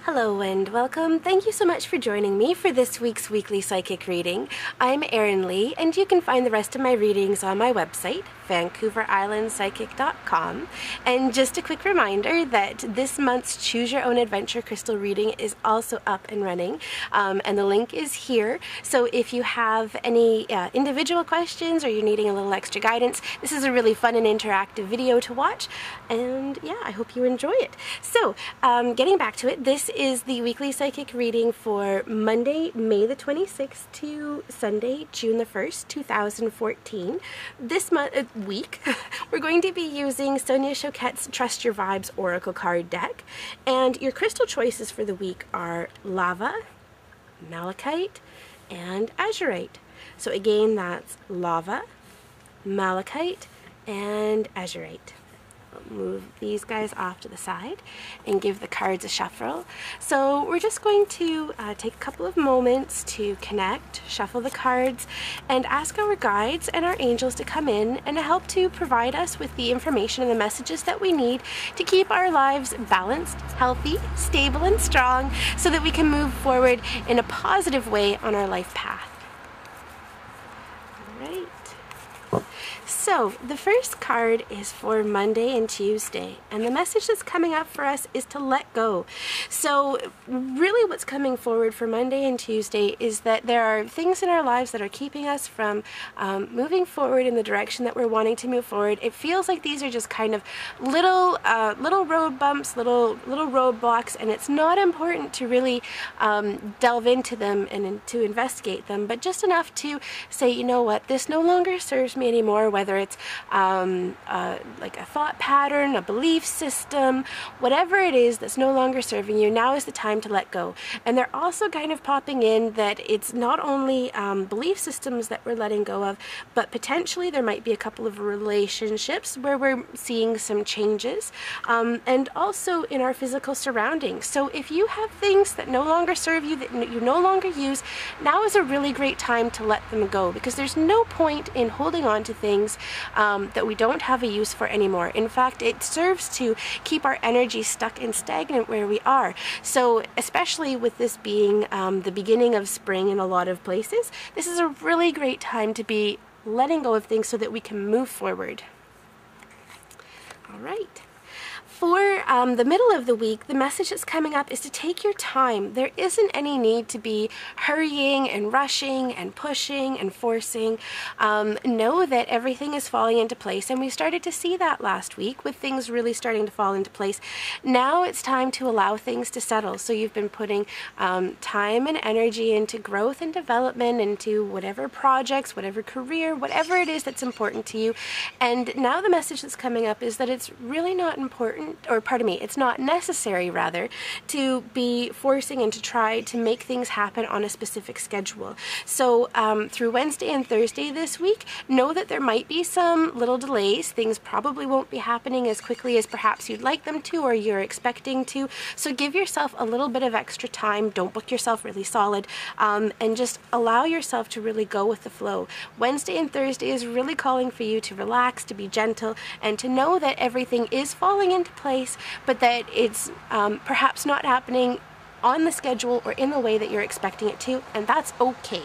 Hello and welcome. Thank you so much for joining me for this week's weekly psychic reading. I'm Erin Lee, and you can find the rest of my readings on my website, VancouverIslandPsychic.com. And just a quick reminder that this month's Choose Your Own Adventure crystal reading is also up and running, and the link is here. So if you have any individual questions or you're needing a little extra guidance, this is a really fun and interactive video to watch. And yeah, I hope you enjoy it. So getting back to it, this is the weekly psychic reading for Monday, May the 26th to Sunday, June the 1st, 2014. This week, we're going to be using Sonia Choquette's Trust Your Vibes Oracle card deck. And your crystal choices for the week are lava, malachite, and azurite. So again, that's lava, malachite, and azurite. Move these guys off to the side and give the cards a shuffle. So we're just going to take a couple of moments to connect, shuffle the cards, and ask our guides and our angels to come in and help to provide us with the information and the messages that we need to keep our lives balanced, healthy, stable, and strong so that we can move forward in a positive way on our life path. All right. So the first card is for Monday and Tuesday, and the message that's coming up for us is to let go. So really what's coming forward for Monday and Tuesday is that there are things in our lives that are keeping us from moving forward in the direction that we're wanting to move forward. It feels like these are just kind of little road bumps, little roadblocks, and it's not important to really delve into them and to investigate them, but just enough to say, you know what, this no longer serves me anymore, whether it's like a thought pattern, a belief system, whatever it is that's no longer serving you, now is the time to let go. And they're also kind of popping in that it's not only belief systems that we're letting go of, but potentially there might be a couple of relationships where we're seeing some changes, and also in our physical surroundings. So if you have things that no longer serve you, that you no longer use, now is a really great time to let them go, because there's no point in holding on to things that we don't have a use for anymore. In fact, it serves to keep our energy stuck and stagnant where we are. So especially with this being the beginning of spring in a lot of places, this is a really great time to be letting go of things so that we can move forward. All right. For the middle of the week, the message that's coming up is to take your time. There isn't any need to be hurrying and rushing and pushing and forcing. Know that everything is falling into place, and we started to see that last week with things really starting to fall into place. Now it's time to allow things to settle. So you've been putting time and energy into growth and development, into whatever projects, whatever career, whatever it is that's important to you. And now the message that's coming up is that it's really not important, or pardon me, it's not necessary rather, to be forcing and to try to make things happen on a specific schedule. So through Wednesday and Thursday this week, know that there might be some little delays. Things probably won't be happening as quickly as perhaps you'd like them to or you're expecting to. So give yourself a little bit of extra time. Don't book yourself really solid, and just allow yourself to really go with the flow. Wednesday and Thursday is really calling for you to relax, to be gentle, and to know that everything is falling into place, but that it's perhaps not happening on the schedule or in the way that you're expecting it to, and that's okay.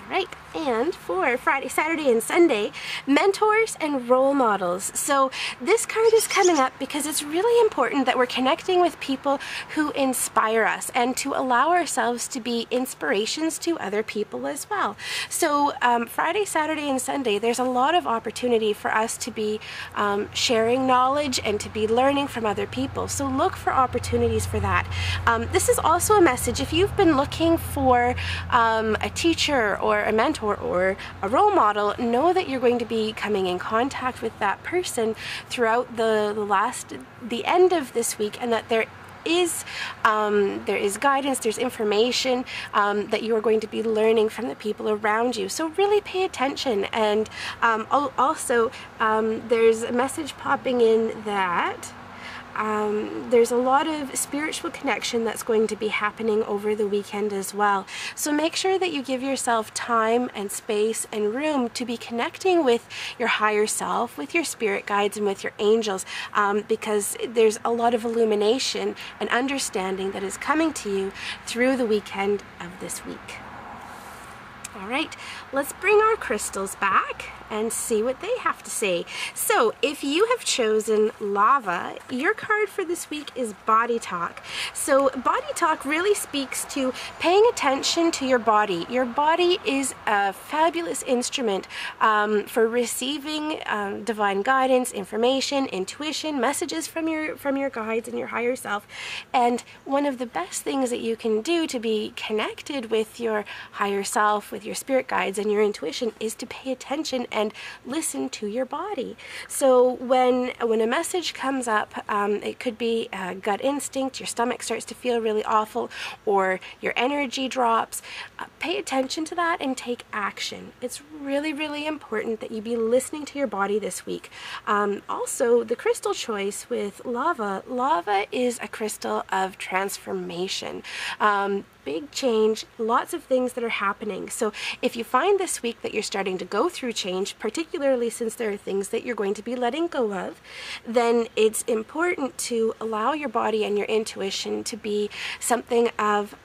All right. And for Friday, Saturday, and Sunday, mentors and role models. So this card is coming up because it's really important that we're connecting with people who inspire us and to allow ourselves to be inspirations to other people as well. So Friday, Saturday, and Sunday, there's a lot of opportunity for us to be sharing knowledge and to be learning from other people. So look for opportunities for that. This is also a message if you've been looking for a teacher or a mentor or a role model. Know that you're going to be coming in contact with that person throughout the end of this week, and that there is guidance, there's information that you are going to be learning from the people around you. So really pay attention. And also there's a message popping in that there's a lot of spiritual connection that's going to be happening over the weekend as well. So make sure that you give yourself time and space and room to be connecting with your higher self, with your spirit guides, and with your angels, because there's a lot of illumination and understanding that is coming to you through the weekend of this week. All right, let's bring our crystals back and see what they have to say. So if you have chosen lava, your card for this week is body talk. So body talk really speaks to paying attention to your body. Your body is a fabulous instrument for receiving divine guidance, information, intuition, messages from your guides and your higher self. And one of the best things that you can do to be connected with your higher self, with your spirit guides and your intuition, is to pay attention and listen to your body. So when a message comes up, it could be a gut instinct, your stomach starts to feel really awful, or your energy drops. Pay attention to that and take action. It's really, really important that you be listening to your body this week. Also, the crystal choice with lava. Lava is a crystal of transformation. Big change, lots of things that are happening. So if you find this week that you're starting to go through change, particularly since there are things that you're going to be letting go of, then it's important to allow your body and your intuition to be something of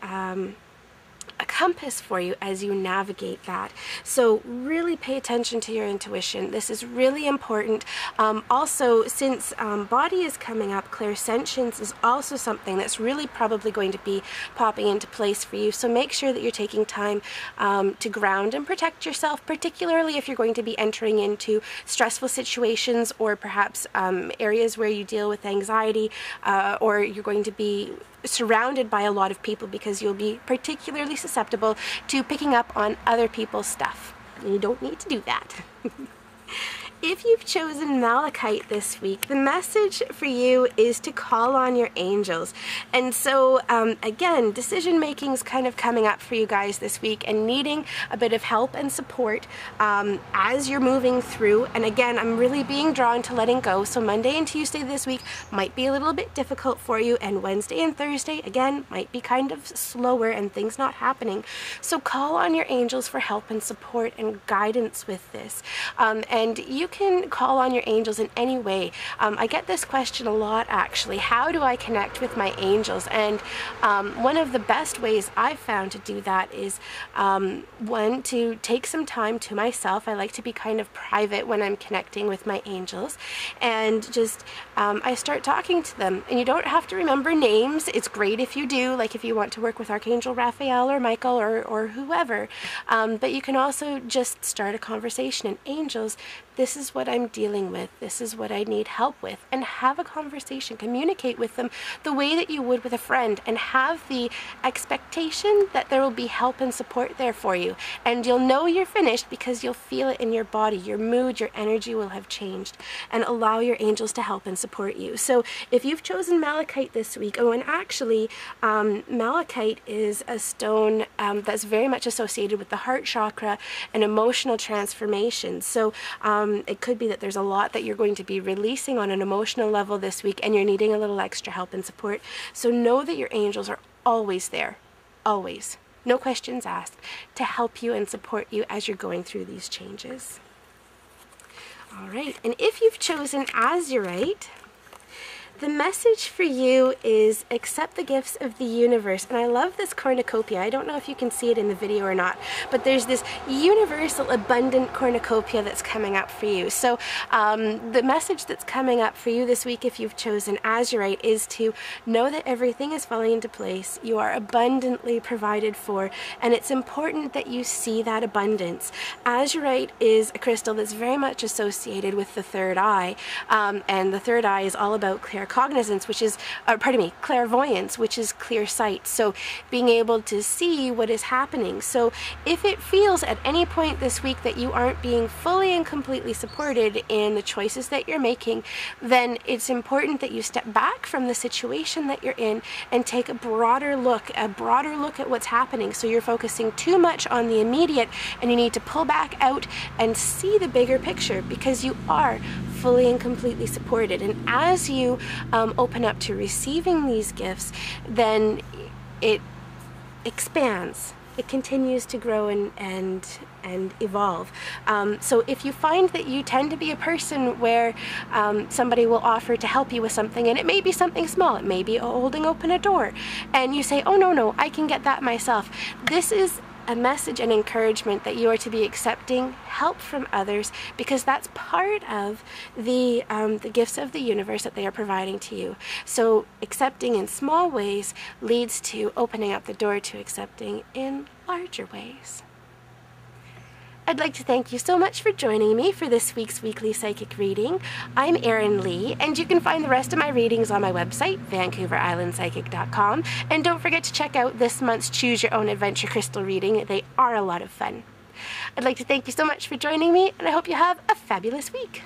a compass for you as you navigate that. So really pay attention to your intuition. This is really important. Also, since body is coming up, clairsentience is also something that's really probably going to be popping into place for you. So make sure that you're taking time to ground and protect yourself, particularly if you're going to be entering into stressful situations, or perhaps areas where you deal with anxiety, or you're going to be surrounded by a lot of people, because you'll be particularly susceptible to picking up on other people's stuff. You don't need to do that. If you've chosen malachite this week, the message for you is to call on your angels. And so, again, decision making is kind of coming up for you guys this week, and needing a bit of help and support as you're moving through. And again, I'm really being drawn to letting go. So Monday and Tuesday this week might be a little bit difficult for you, and Wednesday and Thursday, again, might be kind of slower and things not happening. So call on your angels for help and support and guidance with this. And you can call on your angels in any way. I get this question a lot, actually. How do I connect with my angels? And one of the best ways I've found to do that is, one, to take some time to myself. I like to be kind of private when I'm connecting with my angels, and just I start talking to them. And you don't have to remember names. It's great if you do, like if you want to work with Archangel Raphael or Michael or whoever. But you can also just start a conversation. And angels, this is what I'm dealing with, this is what I need help with, and have a conversation. Communicate with them the way that you would with a friend, and have the expectation that there will be help and support there for you. And you'll know you're finished because you'll feel it in your body. Your mood, your energy will have changed. And allow your angels to help and support you. So if you've chosen malachite this week, oh, and actually malachite is a stone that's very much associated with the heart chakra and emotional transformation. So it could be that there's a lot that you're going to be releasing on an emotional level this week, and you're needing a little extra help and support. So know that your angels are always there, always, no questions asked, to help you and support you as you're going through these changes. All right, and if you've chosen azurite, the message for you is accept the gifts of the universe. And I love this cornucopia. I don't know if you can see it in the video or not, but there's this universal abundant cornucopia that's coming up for you. So the message that's coming up for you this week, if you've chosen azurite, is to know that everything is falling into place. You are abundantly provided for, and it's important that you see that abundance. Azurite is a crystal that's very much associated with the third eye, and the third eye is all about claircognizance, which is, clairvoyance, which is clear sight. So being able to see what is happening. So if it feels at any point this week that you aren't being fully and completely supported in the choices that you're making, then it's important that you step back from the situation that you're in and take a broader look at what's happening. So you're focusing too much on the immediate, and you need to pull back out and see the bigger picture, because you are fully and completely supported. And as you open up to receiving these gifts, then it expands. It continues to grow and evolve. So if you find that you tend to be a person where somebody will offer to help you with something, and it may be something small, it may be holding open a door, and you say, oh no, I can get that myself. This is a message and encouragement that you are to be accepting help from others, because that's part of the gifts of the universe that they are providing to you. So accepting in small ways leads to opening up the door to accepting in larger ways. I'd like to thank you so much for joining me for this week's weekly psychic reading. I'm Erin Lee, and you can find the rest of my readings on my website, VancouverIslandPsychic.com. And don't forget to check out this month's Choose Your Own Adventure crystal reading. They are a lot of fun. I'd like to thank you so much for joining me, and I hope you have a fabulous week.